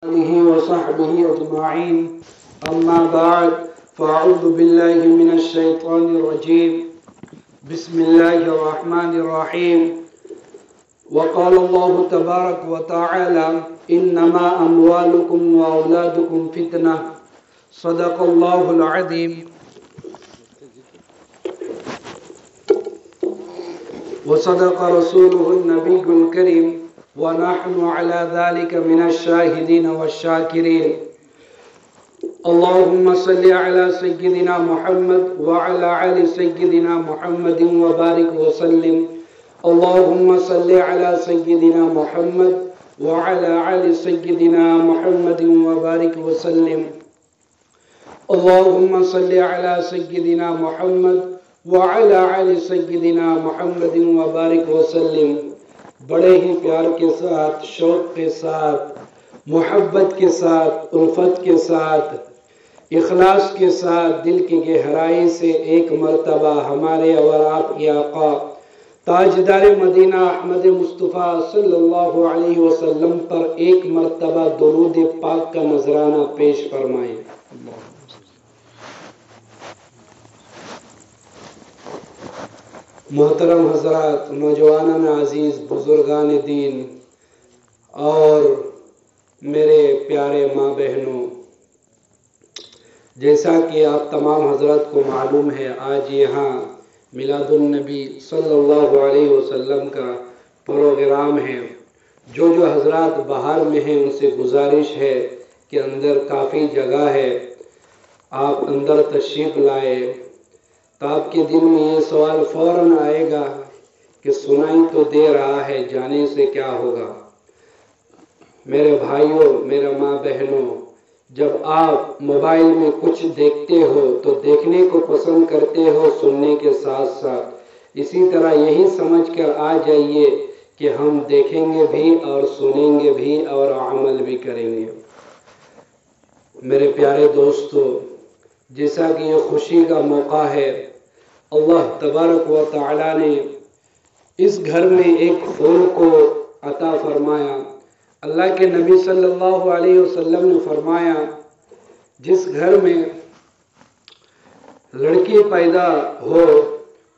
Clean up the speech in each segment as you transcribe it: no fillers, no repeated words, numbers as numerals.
آله وصحبه أجمعين أما بعد فأعوذ بالله من الشيطان الرجيم بسم الله الرحمن الرحيم وقال الله تبارك وتعالى إنما أموالكم وأولادكم فتنة صدق الله العظيم وصدق رسوله النبي الكريم ونحن على ذلك من الشاهدين والشاكرين اللهم صل على سيدنا محمد وعلى آل سيدنا محمد وبارك وسلم اللهم صل على سيدنا محمد وعلى آل سيدنا محمد وبارك وسلم اللهم صل على سيدنا محمد وعلى آل سيدنا محمد وبارك وسلم بڑے ہی پیار کے ساتھ، شوق کے ساتھ، محبت کے ساتھ، الفت کے ساتھ، اخلاص کے ساتھ، دل کی گہرائی سے ایک مرتبہ ہمارے اور آپ کے آقا تاجدار مدینہ احمد مصطفیٰ صلی اللہ علیہ وسلم پر ایک مرتبہ درود پاک کا نذرانہ پیش فرمائیں۔ محترم حضرات، نوجوانان عزیز، بزرگان دین اور میرے پیارے ماں بہنوں، جیسا کہ آپ تمام حضرات کو معلوم ہے آج یہاں میلاد النبی صلی اللہ علیہ وسلم کا پروگرام ہے۔ جو حضرات باہر میں ہیں ان سے گزارش ہے کہ اندر کافی جگہ ہے، آپ اندر تشریف لائے۔ تو آپ کے دل میں یہ سوال فوراً آئے گا کہ سنائی تو دے رہا ہے، جانے سے کیا ہوگا؟ میرے بھائیوں، میرے ماں بہنوں، جب آپ موبائل میں کچھ دیکھتے ہو تو دیکھنے کو پسند کرتے ہو سننے کے ساتھ ساتھ، اسی طرح یہی سمجھ کر آ جائیے کہ ہم دیکھیں گے بھی اور سنیں گے بھی اور عمل بھی کریں گے۔ میرے پیارے دوستو، جیسا کہ یہ خوشی کا موقع ہے، اللہ تبارک و تعالی نے اس گھر میں ایک پھول کو عطا فرمایا۔ اللہ کے نبی صلی اللہ علیہ وسلم نے فرمایا، جس گھر میں لڑکی پیدا ہو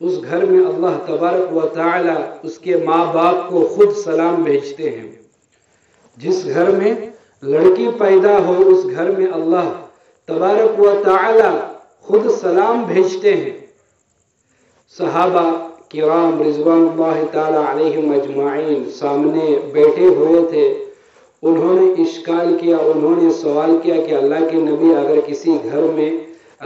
اس گھر میں اللہ تبارک و تعالی اس کے ماں باپ کو خود سلام بھیجتے ہیں۔ جس گھر میں لڑکی پیدا ہو اس گھر میں اللہ تبارک و تعالی خود سلام بھیجتے ہیں۔ صحابہ کرام رضوان اللہ تعالی علیہم اجمعین سامنے بیٹھے ہوئے تھے، انہوں نے اشکال کیا، انہوں نے سوال کیا کہ اللہ کے نبی اگر کسی گھر میں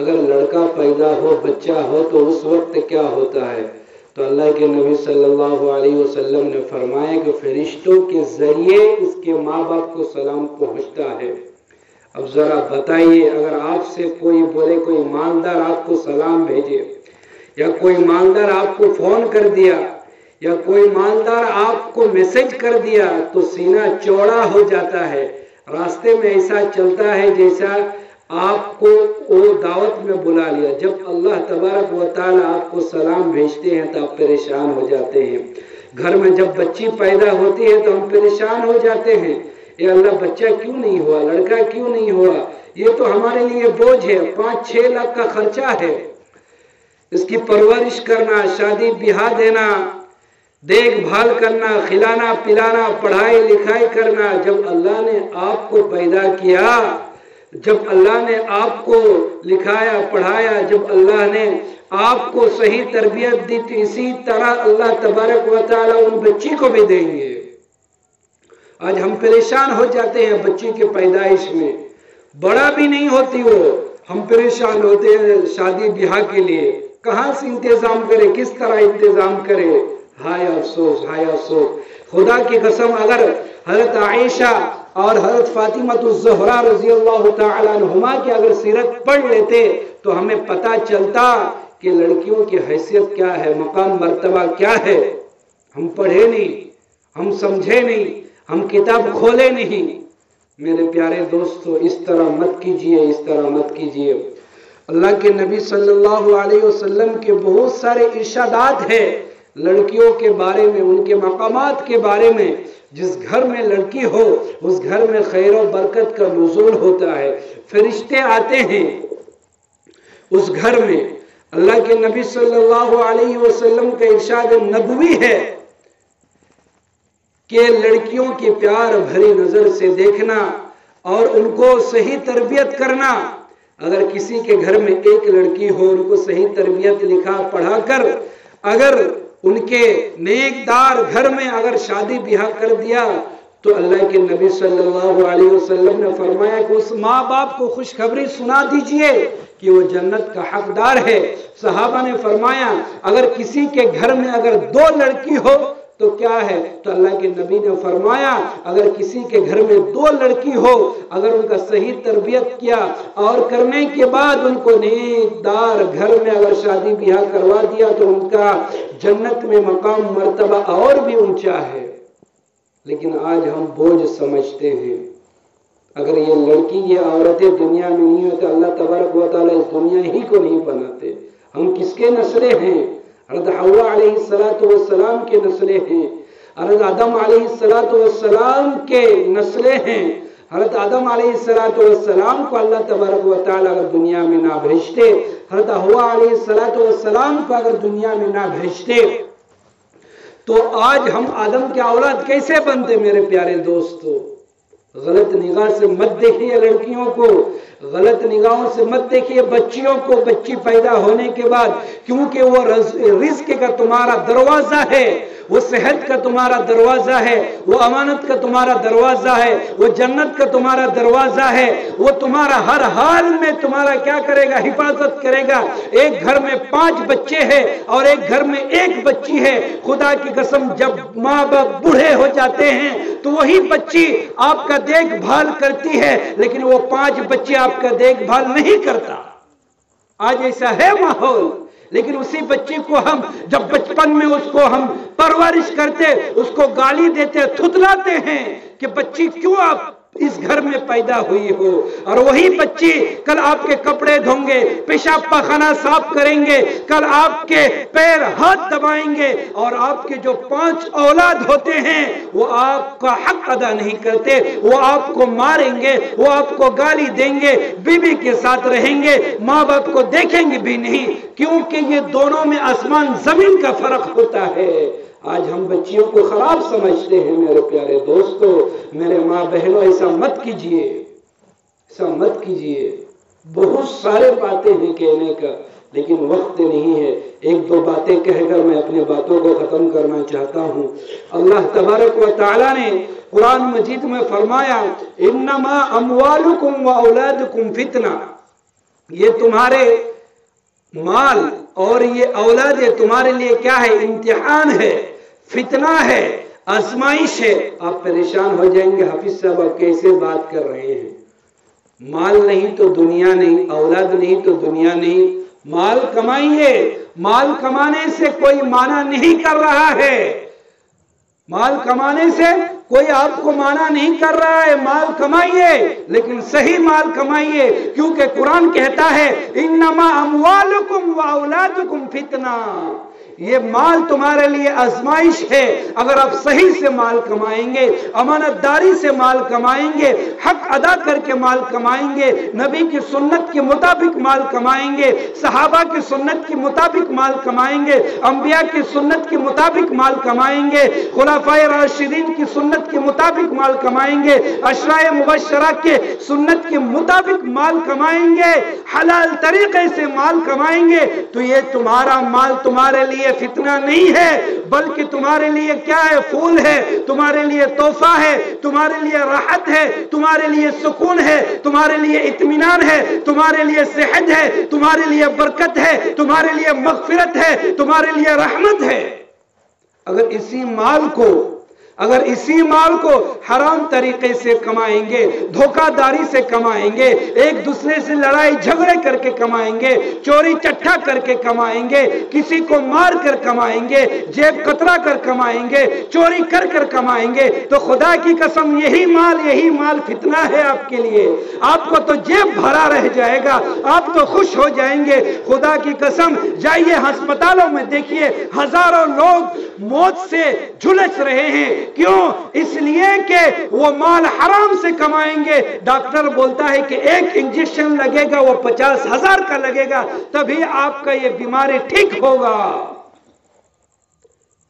اگر لڑکا پیدا ہو، بچہ ہو تو اس وقت کیا ہوتا ہے؟ تو اللہ کے نبی صلی اللہ علیہ وسلم نے فرمایا کہ فرشتوں کے ذریعے اس کے ماں باپ کو سلام پہنچتا ہے۔ اب ذرا بتائیے، اگر آپ سے کوئی بولے، کوئی مالدار آپ کو سلام بھیجے، یا کوئی مالدار آپ کو فون کر دیا، یا کوئی مالدار آپ کو میسج کر دیا تو سینہ چوڑا ہو جاتا ہے، راستے میں ایسا چلتا ہے جیسا آپ کو وہ دعوت میں بلا لیا۔ جب اللہ تبارک و تعالی آپ کو سلام بھیجتے ہیں تو آپ پریشان ہو جاتے ہیں۔ گھر میں جب بچی پیدا ہوتی ہے تو ہم پریشان ہو جاتے ہیں، اے اللہ بچہ کیوں نہیں ہوا، لڑکا کیوں نہیں ہوا؟ یہ تو ہمارے لیے بوجھ ہے، 5-6 لاکھ کا خرچہ ہے، اس کی پرورش کرنا، شادی بیاہ دینا، دیکھ بھال کرنا، کھلانا پلانا، پڑھائی لکھائی کرنا۔ جب اللہ نے آپ کو پیدا کیا، جب اللہ نے آپ کو لکھایا پڑھایا، جب اللہ نے آپ کو صحیح تربیت دی، تو اسی طرح اللہ تبارک و تعالی ان بچی کو بھی دیں گے۔ آج ہم پریشان ہو جاتے ہیں بچی کے پیدائش میں، بڑا بھی نہیں ہوتی وہ، ہم پریشان ہوتے ہیں شادی بیاہ کے لیے، کہاں سے انتظام کرے، کس طرح انتظام کرے؟ ہائے افسوس، ہائے افسوس۔ خدا کی قسم، اگر حضرت عائشہ اور حضرت فاطمہ الزہرا رضی اللہ تعالیٰ عنہما کی اگر سیرت پڑھ لیتے تو ہمیں پتہ چلتا کہ لڑکیوں کی حیثیت کیا ہے، مقام مرتبہ کیا ہے۔ ہم پڑھے نہیں، ہم سمجھے نہیں، ہم کتاب کھولے نہیں۔ میرے پیارے دوستو، اس طرح مت کیجئے، اس طرح مت کیجئے۔ اللہ کے نبی صلی اللہ علیہ وسلم کے بہت سارے ارشادات ہیں، لڑکیوں کے بارے میں، ان کے مقامات کے بارے میں، جس گھر میں لڑکی ہو اس گھر میں خیر و برکت کا نزول ہوتا ہے، فرشتے آتے ہیں اس گھر میں۔ اللہ کے نبی صلی اللہ علیہ وسلم کا ارشاد نبوی ہے کہ لڑکیوں کی پیار بھری نظر سے دیکھنا اور ان کو صحیح تربیت کرنا۔ اگر کسی کے گھر میں ایک لڑکی ہو، ان کو صحیح تربیت لکھا پڑھا کر اگر ان کے نیک دار گھر میں اگر شادی بیاہ کر دیا تو اللہ کے نبی صلی اللہ علیہ وسلم نے فرمایا کہ اس ماں باپ کو خوشخبری سنا دیجئے کہ وہ جنت کا حقدار ہے۔ صحابہ نے فرمایا اگر کسی کے گھر میں اگر 2 لڑکی ہو تو کیا ہے؟ تو اللہ کے نبی نے فرمایا اگر کسی کے گھر میں 2 لڑکی ہو، اگر ان کا صحیح تربیت کیا اور کرنے کے بعد ان کو نیک دار گھر میں اگر شادی بیاہ کروا دیا تو ان کا جنت میں مقام مرتبہ اور بھی اونچا ہے۔ لیکن آج ہم بوجھ سمجھتے ہیں، اگر یہ لڑکی یہ عورتیں دنیا میں نہیں ہوتے اللہ تبارک و تعالیٰ اس دنیا ہی کو نہیں بناتے۔ ہم کس کے نسلیں ہیں؟ حضرت حوا علیہ السلام کے نسلیں ہیں، حضرت آدم علیہ السلام کے نسلیں ہیں۔ حضرت آدم علیہ السلام کو اللہ تبارک و تعالیٰ اگر دنیا میں نہ بھیجتے، حضرت حوا علیہ السلام کو اگر دنیا میں نہ بھیجتے تو آج ہم آدم کے اولاد کیسے بنتے؟ میرے پیارے دوستو، غلط نگاہ سے مت دیکھیے لڑکیوں کو، غلط نگاہوں سے مت دیکھیے بچیوں کو، بچی پیدا ہونے کے بعد، کیونکہ وہ رزق کا تمہارا دروازہ ہے، وہ صحت کا تمہارا دروازہ ہے، وہ امانت کا تمہارا دروازہ ہے، وہ جنت کا تمہارا دروازہ ہے، وہ تمہارا ہر حال میں تمہارا کیا کرے گا؟ حفاظت کرے گا۔ ایک گھر میں 5 بچے ہیں اور ایک گھر میں 1 بچی ہے، خدا کی قسم جب ماں باپ بوڑھے ہو جاتے ہیں تو وہی بچی آپ کا دیکھ بھال کرتی ہے، لیکن وہ 5 بچے آپ کا دیکھ بھال نہیں کرتا۔ آج ایسا ہے ماحول، لیکن اسی بچے کو ہم جب بچپن میں اس کو ہم پرورش کرتے، اس کو گالی دیتے، تھتلاتے ہیں کہ بچی کیوں آپ اس گھر میں پیدا ہوئی ہو، اور وہی بچی کل آپ کے کپڑے دھوں گے، پیشاب پاخانہ صاف کریں گے، کل آپ کے پیر ہاتھ دبائیں گے، اور آپ کے جو 5 اولاد ہوتے ہیں وہ آپ کا حق ادا نہیں کرتے، وہ آپ کو ماریں گے، وہ آپ کو گالی دیں گے، بیوی کے ساتھ رہیں گے، ماں باپ کو دیکھیں گے بھی نہیں، کیونکہ یہ دونوں میں آسمان زمین کا فرق ہوتا ہے۔ آج ہم بچیوں کو خراب سمجھتے ہیں۔ میرے پیارے دوستو، میرے ماں بہنوں، ایسا مت کیجئے، ایسا مت کیجئے۔ بہت سارے باتیں ہیں کہنے کا، لیکن وقت نہیں ہے۔ 1-2 باتیں کہہ کر میں اپنے باتوں کو ختم کرنا چاہتا ہوں۔ اللہ تبارک و تعالیٰ نے قرآن مجید میں فرمایا انما اموالکم و اولادکم فتنہ، یہ تمہارے مال اور یہ اولاد تمہارے لیے کیا ہے؟ امتحان ہے، فتنہ ہے، آزمائش ہے۔ آپ پریشان ہو جائیں گے حافظ صاحب آپ کیسے بات کر رہے ہیں؟ مال نہیں تو دنیا نہیں، اولاد نہیں تو دنیا نہیں۔ مال کمائیے، مال کمانے سے کوئی معنی نہیں کر رہا ہے، مال کمانے سے کوئی آپ کو معنی نہیں کر رہا ہے۔ مال کمائیے لیکن صحیح مال کمائیے، کیونکہ قرآن کہتا ہے انما اموالکم و اولادکم فتنہ، یہ مال تمہارے لیے آزمائش ہے۔ اگر آپ صحیح سے مال کمائیں گے، امانت داری سے مال کمائیں گے، حق ادا کر کے مال کمائیں گے، نبی کی سنت کے مطابق مال کمائیں گے، صحابہ کی سنت کے مطابق مال کمائیں گے، انبیاء کی سنت کے مطابق مال کمائیں گے، خلفائے راشدین کی سنت کے مطابق مال کمائیں گے، عشرہ مبشرہ کے سنت کے مطابق مال کمائیں گے، حلال طریقے سے مال کمائیں گے، تو یہ تمہارا مال تمہارے لیے فتنہ نہیں ہے، بلکہ تمہارے لیے کیا ہے؟ پھول ہے، تمہارے لیے تحفہ ہے، تمہارے لیے راحت ہے، تمہارے لیے سکون ہے، تمہارے لیے اطمینان ہے، تمہارے لیے صحت ہے، تمہارے لیے برکت ہے، تمہارے لیے مغفرت ہے، تمہارے لیے رحمت ہے۔ اگر اسی مال کو اگر اسی مال کو حرام طریقے سے کمائیں گے، دھوکہ داری سے کمائیں گے، ایک دوسرے سے لڑائی جھگڑے کر کے کمائیں گے، چوری چٹھا کر کے کمائیں گے، کسی کو مار کر کمائیں گے، جیب کترا کر کمائیں گے، چوری کر کر کمائیں گے، تو خدا کی قسم یہی مال فتنہ ہے آپ کے لیے۔ آپ کو تو جیب بھرا رہ جائے گا، آپ تو خوش ہو جائیں گے۔ خدا کی قسم جائیے ہسپتالوں میں دیکھیے، ہزاروں لوگ موت سے جھلس رہے ہیں، کیوں؟ اس لیے کہ وہ مال حرام سے کمائیں گے۔ ڈاکٹر بولتا ہے کہ ایک انجیکشن لگے گا وہ 50,000 کا لگے گا، تبھی آپ کا یہ بیماری ٹھیک ہوگا،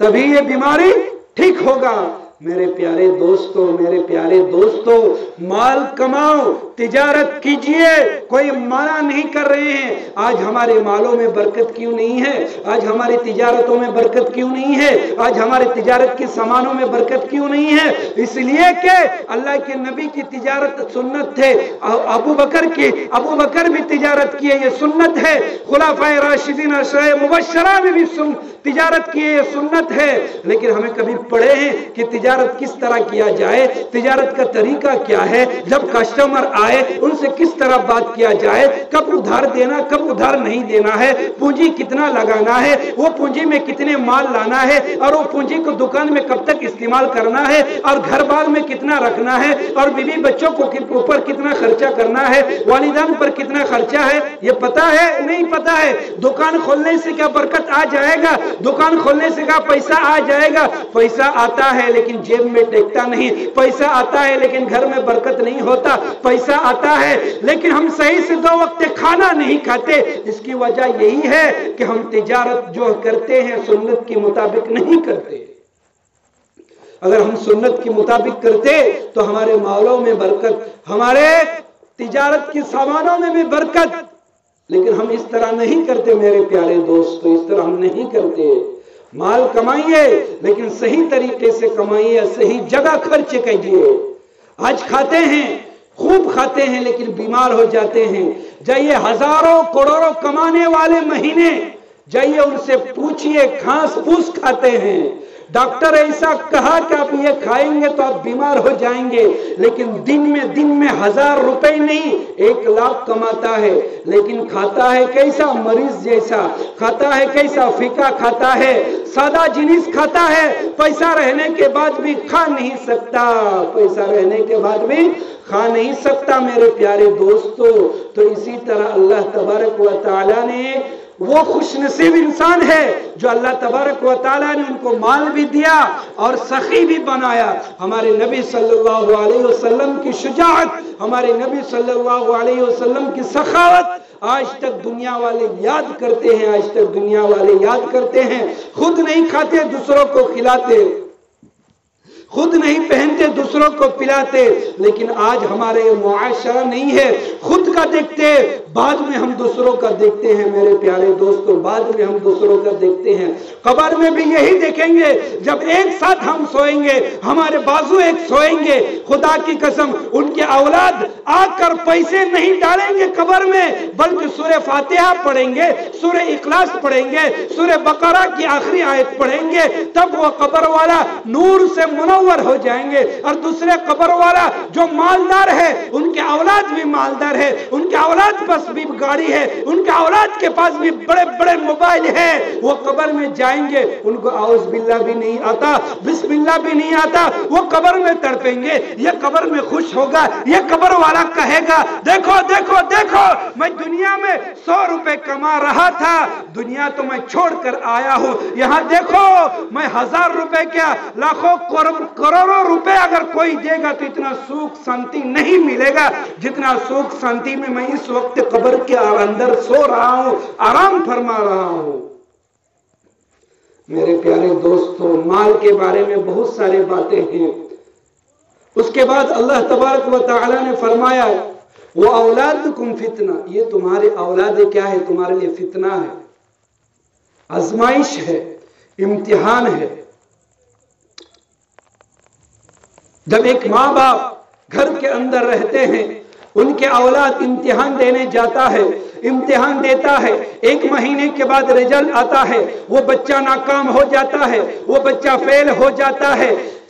تبھی یہ بیماری ٹھیک ہوگا۔ میرے پیارے دوستو، مال کماؤ، تجارت کیجئے، کوئی منع نہیں کر رہے ہیں۔ آج ہمارے مالوں میں برکت کیوں نہیں ہے؟ آج ہماری تجارتوں میں برکت کیوں نہیں ہے؟ آج ہمارے تجارت کے سامانوں میں برکت کیوں نہیں ہے؟ اس لیے کہ اللہ کے نبی کی تجارت سنت تھے، ابو بکر بھی تجارت کیے، یہ سنت ہے، خلفائے راشدین عشرہ مبشرہ میں بھی تجارت کیے، یہ سنت ہے۔ لیکن ہمیں کبھی پڑھے ہیں کہ تجارت کس طرح کیا جائے، تجارت کا طریقہ کیا ہے، جب کسٹمر آئے ان سے کس طرح بات کیا جائے، کب ادھار دینا کب ادھار نہیں دینا ہے، پونجی کتنا لگانا ہے، وہ پونجی میں کتنے مال لانا ہے، اور وہ پونجی کو دکان میں کب تک استعمال کرنا ہے، اور گھر بار میں کتنا رکھنا ہے، اور بیوی بچوں کو اوپر کتنا خرچہ کرنا ہے، والدین پر کتنا خرچہ ہے، یہ پتا ہے نہیں پتا ہے؟ دکان کھولنے سے کیا برکت آ جائے گا؟ دکان کھولنے سے کیا پیسہ آ جائے گا؟ پیسہ آتا ہے لیکن جیب میں ٹیکتا نہیں، پیسہ آتا ہے لیکن گھر میں برکت نہیں ہوتا، پیسہ آتا ہے لیکن ہم صحیح سے 2 وقت کھانا نہیں کھاتے۔ اس کی وجہ یہی ہے کہ ہم تجارت جو کرتے ہیں سنت کے مطابق نہیں کرتے۔ اگر ہم سنت کے مطابق کرتے تو ہمارے مالوں میں برکت، ہمارے تجارت کے سامانوں میں بھی برکت، لیکن ہم اس طرح نہیں کرتے میرے پیارے دوستو، اس طرح ہم نہیں کرتے۔ مال کمائیے لیکن صحیح طریقے سے کمائیے، صحیح جگہ خرچ کیجئے۔ آج کھاتے ہیں، خوب کھاتے ہیں لیکن بیمار ہو جاتے ہیں۔ جائیے ہزاروں کروڑوں کمانے والے مہینے، جائیے ان سے پوچھئے، گھاس پھوس کھاتے ہیں۔ ڈاکٹر ایسا کہا کہ آپ یہ کھائیں گے تو آپ بیمار ہو جائیں گے، لیکن دن میں 1000 روپے نہیں 1 لاکھ کماتا ہے، لیکن کھاتا ہے کیسا؟ مریض جیسا کھاتا ہے، کیسا؟ فیکا کھاتا ہے، سادہ جنس کھاتا ہے، پیسہ رہنے کے بعد بھی کھا نہیں سکتا، پیسہ رہنے کے بعد بھی کھا نہیں سکتا میرے پیارے دوستو۔ تو اسی طرح اللہ تبارک و تعالیٰ نے، وہ خوش نصیب انسان ہے جو اللہ تبارک و تعالیٰ نے ان کو مال بھی دیا اور سخی بھی بنایا۔ ہمارے نبی صلی اللہ علیہ وسلم کی شجاعت، ہمارے نبی صلی اللہ علیہ وسلم کی سخاوت آج تک دنیا والے یاد کرتے ہیں، آج تک دنیا والے یاد کرتے ہیں۔ خود نہیں کھاتے دوسروں کو کھلاتے، خود نہیں پہنتے دوسروں کو پلاتے، لیکن آج ہمارے معاشرہ نہیں ہے، خود کا دیکھتے بعد میں ہم دوسروں کا دیکھتے ہیں میرے پیارے دوستو، بعد میں ہم دوسروں کا دیکھتے ہیں۔ قبر میں بھی یہی دیکھیں گے، جب ایک ساتھ ہم سوئیں گے، ہمارے بازو ایک سوئیں گے، خدا کی قسم ان کے اولاد آ کر پیسے نہیں ڈالیں گے قبر میں، بلکہ سورہ فاتحہ پڑھیں گے، سورہ اخلاص پڑھیں گے، سورہ بقرہ کی آخری آیت پڑھیں گے، تب وہ قبر والا نور سے منور ہو جائیں گے۔ اور دوسرے قبر والا جو مالدار ہے، ان کے اولاد بھی مالدار ہے، ان کے اولاد پاس بھی گاڑی ہے، ان کے اولاد کے پاس بھی بڑے بڑے موبائل ہے، وہ قبر میں جائیں گے، ان کو اعوذ باللہ بھی نہیں آتا، بسم اللہ بھی نہیں آتا، وہ قبر میں تڑپیں گے۔ یہ قبر میں خوش ہوگا، یہ قبر والا کہے گا، دیکھو دیکھو دیکھو، میں دنیا میں 100 روپے کما رہا تھا، دنیا تو میں چھوڑ کر آیا ہوں، یہاں دیکھو میں 1000 روپے کیا لاکھوں کروڑوں روپے اگر کوئی دے گا تو اتنا سوکھ شانتی نہیں ملے گا جتنا سوکھ شانتی میں اس وقت قبر کے اندر سو رہا ہوں، آرام فرما رہا ہوں۔ میرے پیارے دوستو، مال کے بارے میں بہت سارے باتیں ہیں۔ اس کے بعد اللہ تبارک و تعالی نے فرمایا، وہ اولادکم فتنہ، یہ تمہارے اولاد کیا ہے؟ تمہارے لیے فتنہ ہے، آزمائش ہے، امتحان ہے۔ جب ایک ماں باپ گھر کے اندر رہتے ہیں، ان کے اولاد امتحان دینے جاتا ہے، امتحان دیتا ہے، 1 مہینے کے بعد رزلٹ آتا ہے، وہ بچہ ناکام ہو جاتا ہے، وہ بچہ فیل ہو جاتا ہے،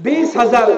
20,000।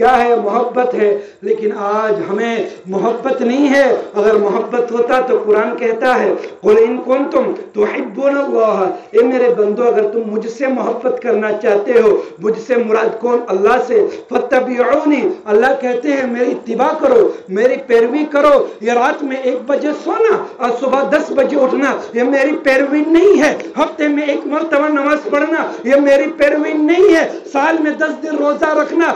کیا ہے؟ محبت ہے. لیکن آج ہمیں محبت نہیں ہے. اگر محبت ہوتا تو قرآن کہتا ہے قُلْ إِن كُنتُمْ تُحِبُّونَ اللَّهَ، اے میرے بندو اگر تم مجھ سے محبت کرنا چاہتے ہو، مجھ سے مراد کون؟ اللہ سے. فَاتَّبِعُونِي، اللہ کہتے ہیں میری اتباع کرو، میری پیروی کرو. یہ رات میں 1 بجے سونا اور صبح 10 بجے اٹھنا یہ میری پیروی نہیں ہے. ہفتے میں 1 مرتبہ نماز پڑھنا یہ میری پیروی نہیں ہے. سال میں 10 دن روزہ رکھنا،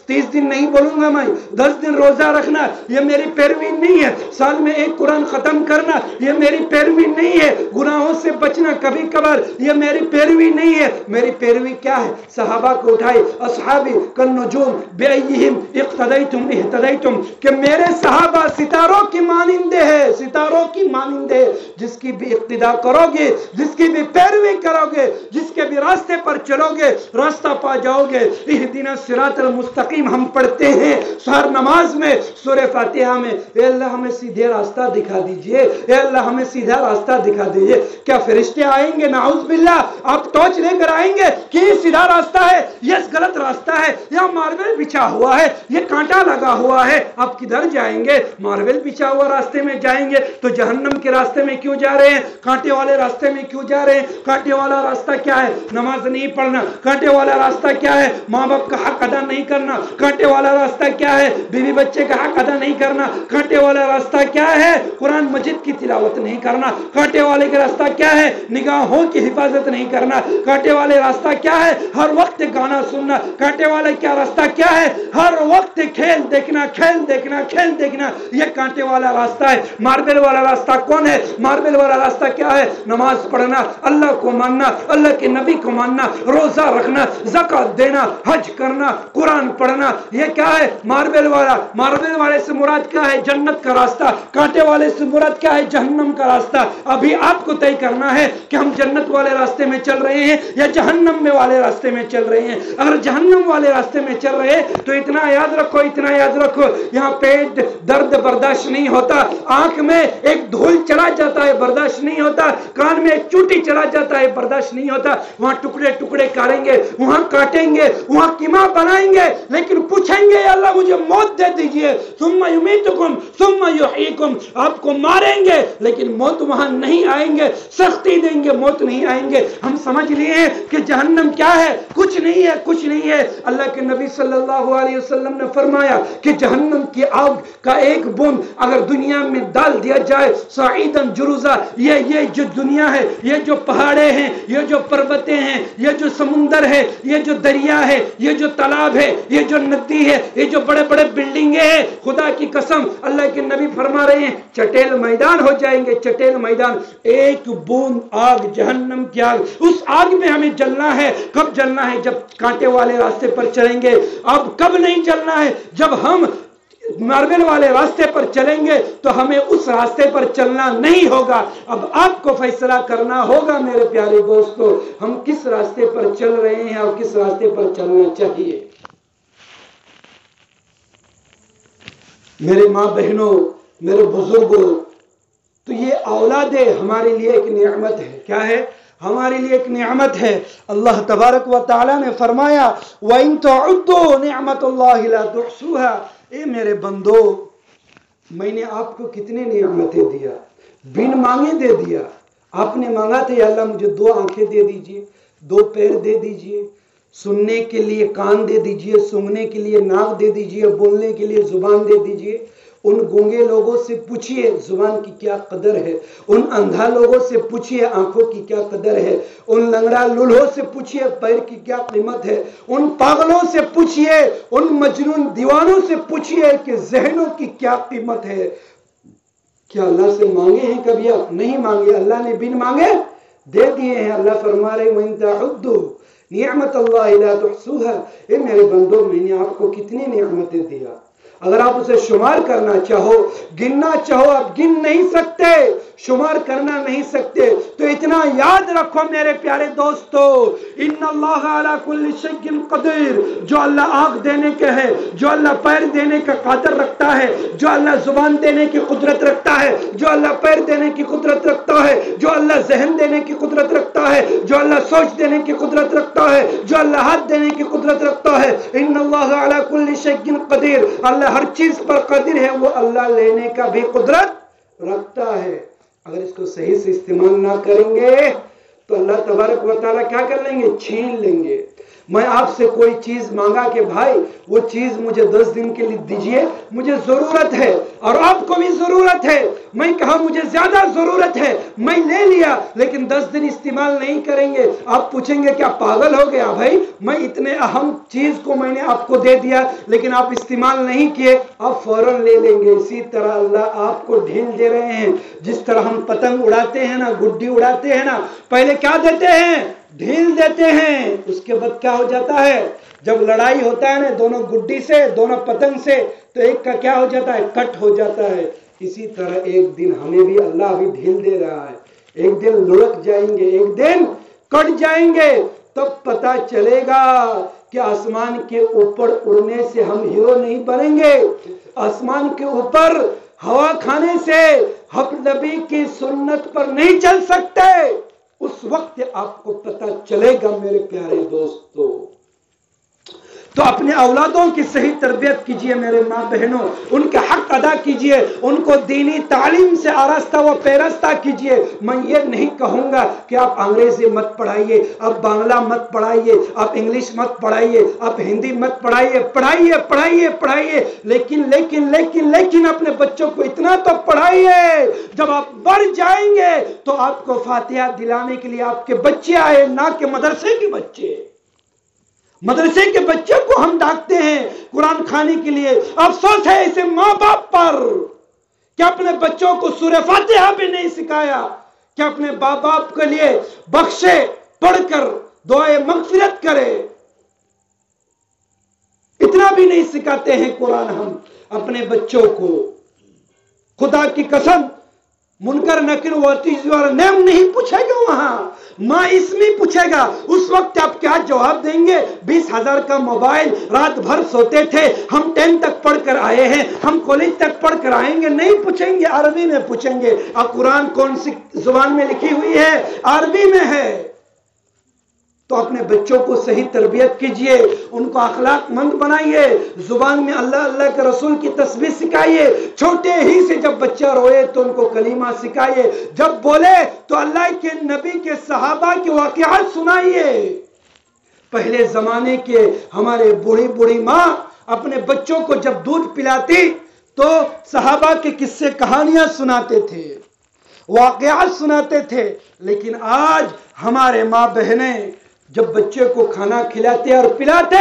30 دن نہیں بولوں گا میں، 10 دن روزہ رکھنا یہ میری پیروی نہیں ہے. سال میں 1 قرآن ختم کرنا یہ میری پیروی نہیں ہے. گناہوں سے بچنا کبھی کبھار یہ میری پیروی نہیں ہے. میری پیروی کیا ہے؟ صحابہ کو اٹھائی، اصحابی کالنجوم بأیہم اقتدیتم اہتدیتم، کہ میرے صحابہ ستاروں کی مانندے ہیں، ستاروں کی مانندے. جس کی بھی اقتداء کرو گے، جس کی بھی پیروی کرو گے، جس کے بھی راستے پر چلو گے، راستہ پا جاؤ گے. اہدنا الصراط المستقیم ہم پڑھتے ہیں ہر نماز میں، سورہ فاتحہ میں. اے اللہ ہمیں سیدھے راستہ دکھا دیجئے، اے اللہ ہمیں سیدھا راستہ دکھا دیجئے. کیا فرشتے آئیں گے؟ نعوذ باللہ. آپ ٹارچ لے کر آئیں گے کہ یہ سیدھا راستہ ہے، یہ غلط راستہ ہے، یہاں ماربل بچھا ہوا ہے، یہ کانٹا لگا ہوا ہے. آپ کدھر جائیں گے؟ ماربل بچھا ہوا راستے میں جائیں گے تو جہنم کے راستے میں کیوں جا رہے ہیں؟ کانٹے والے راستے میں کیوں جا رہے ہیں؟ کانٹے والا راستہ کیا ہے؟ نماز نہیں پڑھنا. کانٹے والا راستہ کیا ہے؟ ماں باپ کا حق ادا نہیں کرنا. کانٹے والا راستہ کیا ہے؟ بیوی بچے کا حق ادا نہیں کرنا. کانٹے والا راستہ کیا ہے؟ قرآن مجید کی تلاوت نہیں کرنا. کانٹے والے کا راستہ کیا ہے؟ نگاہوں کی حفاظت نہیں کرنا. کانٹے والے راستہ کیا ہے؟ ہر وقت گانا سننا. کانٹے والے کیا راستہ کیا ہے؟ ہر وقت کھیل دیکھنا، کھیل دیکھنا، کھیل دیکھنا. یہ کانٹے والا راستہ ہے. ماربل والا راستہ کون ہے؟ ماربل والا راستہ کیا ہے؟ نماز پڑھنا، اللہ کو ماننا، اللہ کے نبی کو ماننا، روزہ رکھنا، زکات دینا، حج کرنا، قرآن پڑھنا. یہ کیا ہے؟ ماربل والا. ماربل والے سے مراد کیا ہے؟ جنت کا راستہ. کانٹے والے سے مراد کیا ہے؟ جہنم کا راستہ. ابھی آپ کو طے کرنا ہے کہ ہم جنت والے راستے میں چل رہے ہیں یا جہنم میں والے راستے میں چل رہے ہیں. اگر جہنم والے راستے میں چل رہے ہیں تو اتنا یاد رکھو، اتنا یاد رکھو، یہاں پیٹ درد برداشت نہیں ہوتا، آنکھ میں ایک دھول چلا جاتا ہے برداشت نہیں ہوتا، کان میں ایک چوٹی چلا جاتا ہے برداشت نہیں ہوتا. وہاں ٹکڑے ٹکڑے کاٹیں گے، وہاں کاٹیں گے، وہاں کیما بنائیں گے، لیکن پوچھیں گے اللہ مجھے موت دے دیجئے. ثم یمیتکم ثم یحییکم، آپ کو ماریں گے لیکن موت وہاں نہیں آئیں گے، سختی دیں گے، موت نہیں آئیں گے. ہم سمجھ لیے کہ جہنم کیا ہے؟ کچھ نہیں ہے، کچھ نہیں ہے. اللہ کے نبی صلی اللہ علیہ وسلم نے فرمایا کہ جہنم کی آگ کا ایک بوند اگر دنیا میں ڈال دیا جائے صعیدن جروزہ، یہ جو دنیا ہے، یہ جو پہاڑے ہیں، یہ جو پروتیں ہیں، یہ جو سمندر ہے، یہ جو دریا ہے، یہ جو تالاب ہے، یہ جو ندی ہے، یہ جو بڑے بڑے بلڈنگیں ہیں، خدا کی قسم اللہ کے نبی فرما رہے ہیں چٹیل میدان ہو جائیں گے، چٹیل میدان. ایک بوند آگ، جہنم کی آگ، اس آگ میں ہمیں جلنا ہے. کب جلنا ہے؟ جب کانٹے والے راستے پر چلیں گے. اب کب نہیں چلنا ہے؟ جب ہم ماربل والے راستے پر چلیں گے تو ہمیں اس راستے پر چلنا نہیں ہوگا. اب آپ کو فیصلہ کرنا ہوگا میرے پیارے دوستو، ہم کس راستے پر چل رہے ہیں اور کس راستے پر چلنا چاہیے. میرے ماں بہنوں، میرے بزرگوں، تو یہ اولاد ہمارے لیے ایک نعمت ہے. کیا ہے؟ ہمارے لیے ایک نعمت ہے. اللہ تبارک و تعالی نے فرمایا وَإِن تَعُدُّوا نِعْمَةَ اللَّهِ لَا تُحْصُوهَا. اے میرے بندو، میں نے آپ کو کتنے نعمتیں دیا، بن مانگے دے دیا. آپ نے مانگا تھا یا اللہ مجھے 2 آنکھیں دے دیجئے، 2 پیر دے دیجئے، سننے کے لیے کان دے دیجئے، سونگنے کے لیے ناک دے دیجئے، بولنے کے لیے زبان دے دیجئے. ان گونگے لوگوں سے پوچھئے زبان کی کیا قدر ہے، ان اندھا لوگوں سے پوچھئے آنکھوں کی کیا قدر ہے، ان لنگڑا لولہوں سے پوچھئے پیر کی کیا قیمت ہے، ان پاگلوں سے پوچھئے، ان مجنون دیوانوں سے پوچھئے کہ ذہنوں کی کیا قیمت ہے. کیا اللہ سے مانگے ہیں کبھی آپ؟ نہیں مانگے. اللہ نے بن مانگے دے دیے ہیں. اللہ فرما رہے وَإِن تَعُدُّوا نِعْمَةَ اللَّهِ لَا تُحْصُوهَا. اے میرے بندو، میں نے آپ کو کتنی نعمتیں دیا. اگر آپ اسے شمار کرنا چاہو، گننا چاہو، آپ گن نہیں سکتے، شمار کرنا نہیں سکتے۔ تو اتنا یاد رکھو میرے پیارے دوستو، ان اللہ علی کل شیء قدیر، جو اللہ آنکھ دینے کے ہے، جو اللہ پیر دینے کا قادر رکھتا ہے، جو اللہ زبان دینے کی قدرت رکھتا ہے، جو اللہ پیر دینے کی قدرت رکھتا ہے، جو اللہ ذہن دینے کی قدرت رکھتا ہے، جو اللہ سوچ دینے کی قدرت رکھتا ہے، جو اللہ ہاتھ دینے کی قدرت رکھتا ہے، ان اللہ علی کل شیء قدیر، اللہ ہر چیز پر قادر ہے، وہ اللہ لینے کا بھی قدرت رکھتا ہے۔ اگر اس کو صحیح سے استعمال نہ کریں گے تو اللہ تبارک و تعالیٰ کیا کر لیں گے؟ چھین لیں گے۔ میں آپ سے کوئی چیز مانگا کہ بھائی وہ چیز مجھے 10 دن کے لیے دیجئے، مجھے ضرورت ہے اور آپ کو بھی ضرورت ہے، میں کہا مجھے زیادہ ضرورت ہے، میں لے لیا، لیکن 10 دن استعمال نہیں کریں گے، آپ پوچھیں گے کیا پاگل ہو گیا بھائی، میں اتنے اہم چیز کو میں نے آپ کو دے دیا لیکن آپ استعمال نہیں کیے، آپ فوراً لے لیں گے۔ اسی طرح اللہ آپ کو ڈھیل دے رہے ہیں، جس طرح ہم پتنگ اڑاتے ہیں نا، گڈی اڑاتے ہیں نا، پہلے کیا دیتے ہیں؟ ڈھیل دیتے ہیں، اس کے بعد کیا ہو جاتا ہے؟ جب لڑائی ہوتا ہے نا دونوں گڈی سے، دونوں پتنگ سے، تو ایک کا کیا ہو جاتا ہے؟ کٹ ہو جاتا ہے۔ اسی طرح ایک دن ہمیں بھی اللہ بھی ڈھیل دے رہا ہے، ایک دن لڑک جائیں گے، ایک دن کٹ جائیں گے، تب پتا چلے گا کہ آسمان کے اوپر اڑنے سے ہم ہیرو نہیں بنیں گے، آسمان کے اوپر ہوا کھانے سے ہم نبی کی سنت پر نہیں چل سکتے۔ اس وقت آپ کو پتا چلے گا میرے پیارے دوستو۔ تو اپنے اولادوں کی صحیح تربیت کیجئے میرے ماں بہنوں، ان کے حق ادا کیجئے، ان کو دینی تعلیم سے آراستہ و پیراستہ کیجئے۔ میں یہ نہیں کہوں گا کہ آپ انگریزی مت پڑھائیے، آپ بنگلہ مت پڑھائیے، آپ انگلش مت پڑھائیے، آپ ہندی مت پڑھائیے، پڑھائیے پڑھائیے پڑھائیے، لیکن اپنے بچوں کو اتنا تو پڑھائیے، جب آپ بڑھ جائیں گے تو آپ کو فاتحہ دلانے کے لیے آپ کے بچے آئے، نہ کہ مدرسے کے بچے۔ مدرسے کے بچوں کو ہم ڈانٹتے ہیں قرآن کھانے کے لیے، افسوس ہے اسے ماں باپ پر کہ اپنے بچوں کو سورہ فاتحہ بھی نہیں سکھایا، کہ اپنے باپ باپ کے لیے بخشے پڑھ کر دعائے مغفرت کرے، اتنا بھی نہیں سکھاتے ہیں قرآن ہم اپنے بچوں کو۔ خدا کی قسم، منکر نکیر اور نیم نہیں پوچھے گا، وہاں ماں اسمی پوچھے گا، اس وقت آپ کیا جواب دیں گے؟ 20,000 کا موبائل، رات بھر سوتے تھے، ہم 10 تک پڑھ کر آئے ہیں، ہم کالج تک پڑھ کر آئیں گے، نہیں پوچھیں گے، عربی میں پوچھیں گے۔ اب قرآن کون سی زبان میں لکھی ہوئی ہے؟ عربی میں ہے۔ تو اپنے بچوں کو صحیح تربیت کیجئے، ان کو اخلاق مند بنائیے، زبان میں اللہ اللہ کے رسول کی تسبیح سکھائیے، چھوٹے ہی سے جب بچہ روئے تو ان کو کلمہ سکھائیے، جب بولے تو اللہ کے نبی کے صحابہ کے واقعات سنائیے۔ پہلے زمانے کے ہمارے بوڑھی ماں اپنے بچوں کو جب دودھ پلاتی تو صحابہ کے قصے کہانیاں سناتے تھے، واقعات سناتے تھے، لیکن آج ہمارے ماں بہنیں جب بچے کو کھانا کھلاتے اور پلاتے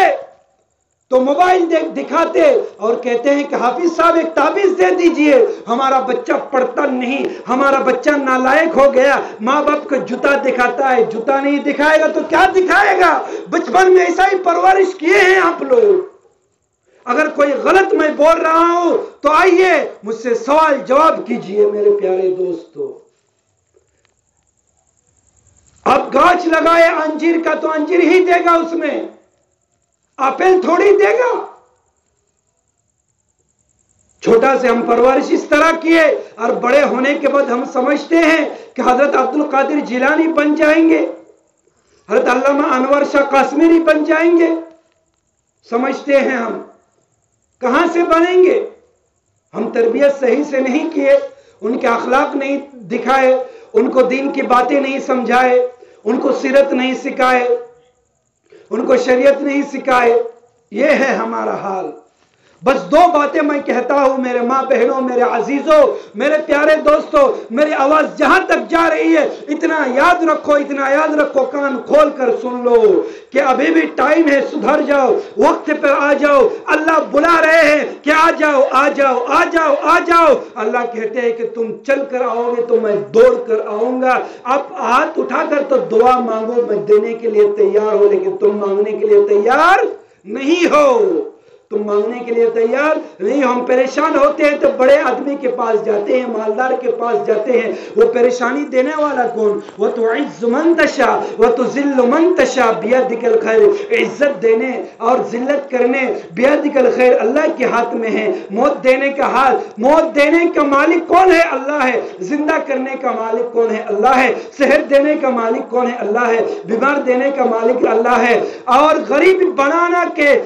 تو موبائل دکھاتے اور کہتے ہیں کہ حافظ صاحب ایک تعویذ دے دیجئے، ہمارا بچہ پڑھتا نہیں، ہمارا بچہ نالائق ہو گیا، ماں باپ کو جوتا دکھاتا ہے، جوتا نہیں دکھائے گا تو کیا دکھائے گا؟ بچپن میں ایسا ہی پرورش کیے ہیں آپ لوگ۔ اگر کوئی غلط میں بول رہا ہوں تو آئیے مجھ سے سوال جواب کیجئے میرے پیارے دوستو۔ اب گاچھ لگائے انجیر کا تو انجیر ہی دے گا، اس میں ایپل تھوڑی دے گا۔ چھوٹا سے ہم پرورش اس طرح کیے اور بڑے ہونے کے بعد ہم سمجھتے ہیں کہ حضرت عبد القادر جیلانی بن جائیں گے، حضرت علامہ انور شاہ کشمیری بن جائیں گے، سمجھتے ہیں ہم۔ کہاں سے بنیں گے؟ ہم تربیت صحیح سے نہیں کیے، ان کے اخلاق نہیں دکھائے، ان کو دین کی باتیں نہیں سمجھائے، ان کو سیرت نہیں سکھائے، ان کو شریعت نہیں سکھائے، یہ ہے ہمارا حال۔ بس 2 باتیں میں کہتا ہوں میرے ماں بہنوں، میرے عزیزوں، میرے پیارے دوستوں، میری آواز جہاں تک جا رہی ہے اتنا یاد رکھو، کان کھول کر سن لو کہ ابھی بھی ٹائم ہے، سدھر جاؤ، وقت پر آ جاؤ، اللہ بلا رہے ہیں کہ آ جاؤ آ جاؤ آ جاؤ آ جاؤ۔ اللہ کہتے ہیں کہ تم چل کر آؤ گے تو میں دوڑ کر آؤں گا۔ آپ ہاتھ اٹھا کر تو دعا مانگو، میں دینے کے لیے تیار ہوں، لیکن تم مانگنے کے لیے تیار نہیں ہو۔ تم مانگنے کے لیے تیار نہیں. ہم پریشان ہوتے ہیں تو بڑے آدمی کے پاس جاتے ہیں, مالدار کے پاس جاتے ہیں. وہ پریشانی دینے والا کون؟ وَتُعِزُّ مَن تَشَاءُ وَتُذِلُّ مَن تَشَاءُ بِيَدِكَ الْخَيْرُ. عزت دینے اور ذلت کرنے بِيَدِكَ الْخَيْرُ اللہ کے ہاتھ میں ہے. موت دینے کا ہاتھ, موت دینے کا مالک کون ہے؟ اللہ ہے. زندہ کرنے کا مالک کون ہے؟ اللہ ہے. صحت دینے کا مالک کون ہے؟ اللہ ہے. بیمار دینے کا مالک اللہ ہے. اور غریب بنانا کے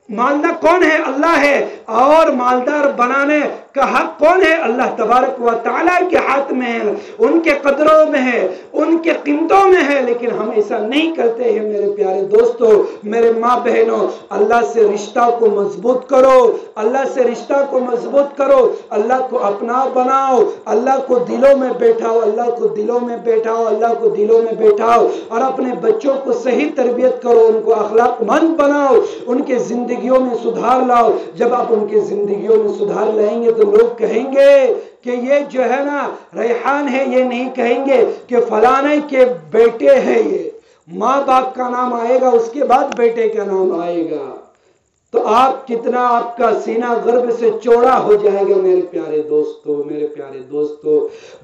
مالدار کون ہے؟ اللہ ہے. اور مالدار بنانے کا حق کون ہے؟ اللہ تبارک و تعالیٰ کے ہاتھ میں ہے, ان کے قدروں میں ہے, ان کے قیمتوں میں ہے. لیکن ہم ایسا نہیں کرتے ہیں میرے پیارے دوستوں, میرے ماں بہنوں. اللہ سے رشتہ کو مضبوط کرو, اللہ سے رشتہ کو مضبوط کرو, اللہ کو اپنا بناؤ, اللہ کو دلوں میں بیٹھاؤ, اللہ کو دلوں میں بیٹھاؤ, اللہ کو دلوں میں بیٹھاؤ. اور اپنے بچوں کو صحیح تربیت کرو, ان کو اخلاق مند بناؤ, ان کے زندگیوں میں سدھار لاؤ. جب آپ ان کی زندگیوں میں سدھار لائیں گے تو لوگ کہیں گے کہ یہ جو ہے نا ریحان ہے. یہ نہیں کہیں گے کہ فلانے کے بیٹے ہیں. یہ ماں باپ کا نام آئے گا, اس کے بعد بیٹے کا نام آئے گا. تو آپ کتنا آپ کا سینہ غرب سے چوڑا ہو جائے گا میرے پیارے دوستو, میرے پیارے دوستو.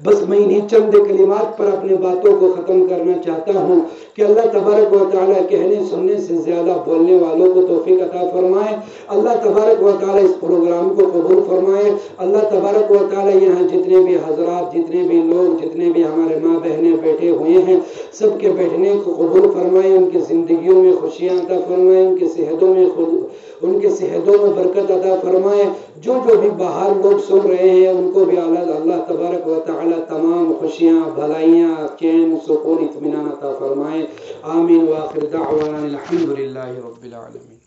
بس میں انہیں چند کلمات پر اپنے باتوں کو ختم کرنا چاہتا ہوں کہ اللہ تبارک و تعالیٰ کہنے سننے سے زیادہ بولنے والوں کو توفیق عطا فرمائے. اللہ تبارک و تعالیٰ اس پروگرام کو قبول فرمائے. اللہ تبارک و تعالیٰ یہاں جتنے بھی حضرات, جتنے بھی لوگ, جتنے بھی ہمارے ماں بہنیں بیٹھے ہوئے ہیں, سب کے بیٹھنے کو قبول فرمائے. ان کی زندگیوں میں خوشیاں عطا فرمائے, ان کی صحتوں میں برکت عطا فرمائے. جو بھی باہر لوگ سن رہے ہیں ان کو بھی اللہ تبارک و تعالی تمام خوشیاں, بھلائیاں, چین, سکون, اطمینان عطا فرمائے. آمین. وآخر دعوانا الحمد للہ رب العالمین.